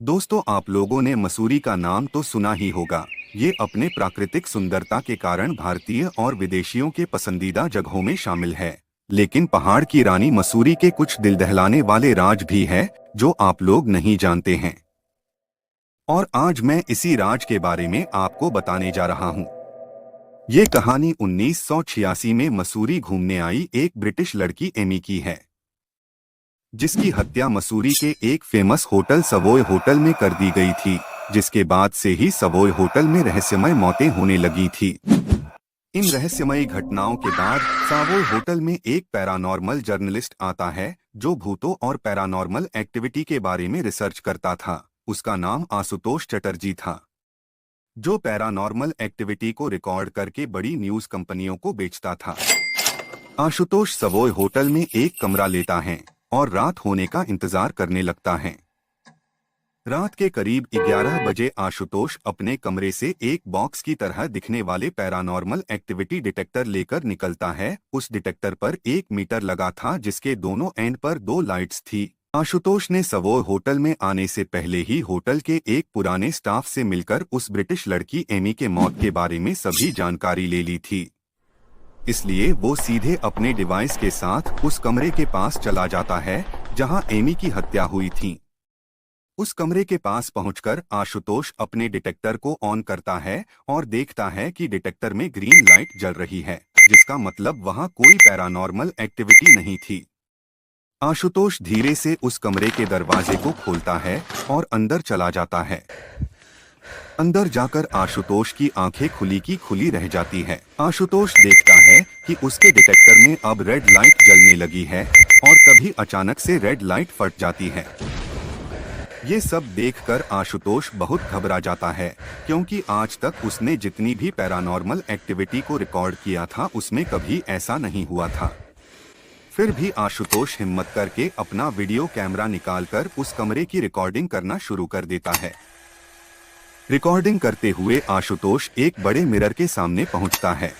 दोस्तों, आप लोगों ने मसूरी का नाम तो सुना ही होगा। ये अपने प्राकृतिक सुंदरता के कारण भारतीय और विदेशियों के पसंदीदा जगहों में शामिल है। लेकिन पहाड़ की रानी मसूरी के कुछ दिल दहलाने वाले राज भी है जो आप लोग नहीं जानते हैं। और आज मैं इसी राज के बारे में आपको बताने जा रहा हूँ। ये कहानी 1986 में मसूरी घूमने आई एक ब्रिटिश लड़की एमी की है, जिसकी हत्या मसूरी के एक फेमस होटल सवोय होटल में कर दी गई थी, जिसके बाद से ही सवोय होटल में रहस्यमय मौतें होने लगी थी। इन रहस्यमयी घटनाओं के बाद सवोय होटल में एक पैरानॉर्मल जर्नलिस्ट आता है जो भूतों और पैरानॉर्मल एक्टिविटी के बारे में रिसर्च करता था। उसका नाम आशुतोष चटर्जी था, जो पैरानॉर्मल एक्टिविटी को रिकॉर्ड करके बड़ी न्यूज कंपनियों को बेचता था। आशुतोष सवोय होटल में एक कमरा लेता है और रात होने का इंतजार करने लगता है। रात के करीब 11 बजे आशुतोष अपने कमरे से एक बॉक्स की तरह दिखने वाले पैरानॉर्मल एक्टिविटी डिटेक्टर लेकर निकलता है। उस डिटेक्टर पर एक मीटर लगा था जिसके दोनों एंड पर 2 लाइट्स थी। आशुतोष ने सवोय होटल में आने से पहले ही होटल के एक पुराने स्टाफ से मिलकर उस ब्रिटिश लड़की एमी के मौत के बारे में सभी जानकारी ले ली थी। इसलिए वो सीधे अपने डिवाइस के साथ उस कमरे के पास चला जाता है जहां एमी की हत्या हुई थी। उस कमरे के पास पहुंचकर आशुतोष अपने डिटेक्टर को ऑन करता है और देखता है कि डिटेक्टर में ग्रीन लाइट जल रही है, जिसका मतलब वहां कोई पैरानॉर्मल एक्टिविटी नहीं थी। आशुतोष धीरे से उस कमरे के दरवाजे को खोलता है और अंदर चला जाता है। अंदर जाकर आशुतोष की आंखें खुली की खुली रह जाती है। आशुतोष देखता है कि उसके डिटेक्टर में अब रेड लाइट जलने लगी है और तभी अचानक से रेड लाइट फट जाती है। ये सब देखकर आशुतोष बहुत घबरा जाता है, क्योंकि आज तक उसने जितनी भी पैरानॉर्मल एक्टिविटी को रिकॉर्ड किया था उसमें कभी ऐसा नहीं हुआ था। फिर भी आशुतोष हिम्मत करके अपना वीडियो कैमरा निकालकर उस कमरे की रिकॉर्डिंग करना शुरू कर देता है। रिकॉर्डिंग करते हुए आशुतोष एक बड़े मिरर के सामने पहुंचता है।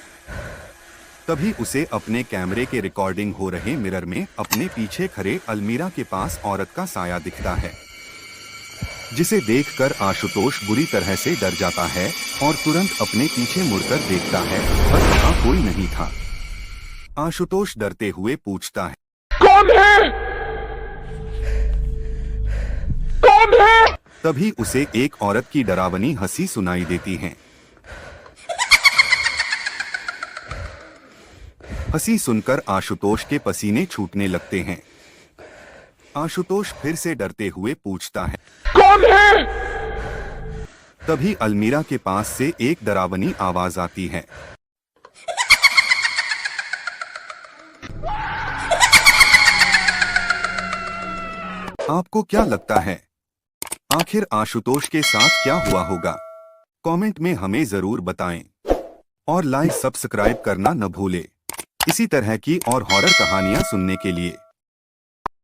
तभी उसे अपने कैमरे के रिकॉर्डिंग हो रहे मिरर में अपने पीछे खड़े अलमीरा के पास औरत का साया दिखता है, जिसे देखकर आशुतोष बुरी तरह से डर जाता है और तुरंत अपने पीछे मुड़कर देखता है, पर वहां कोई नहीं था। आशुतोष डरते हुए पूछता है, कौन है? कौन है? तभी उसे एक औरत की डरावनी हंसी सुनाई देती है। हंसी सुनकर आशुतोष के पसीने छूटने लगते हैं। आशुतोष फिर से डरते हुए पूछता है, कौन है? तभी अलमीरा के पास से एक डरावनी आवाज आती है। आपको क्या लगता है, आखिर आशुतोष के साथ क्या हुआ होगा? कमेंट में हमें जरूर बताएं और लाइक सब्सक्राइब करना न भूलें इसी तरह की और हॉरर कहानियां सुनने के लिए।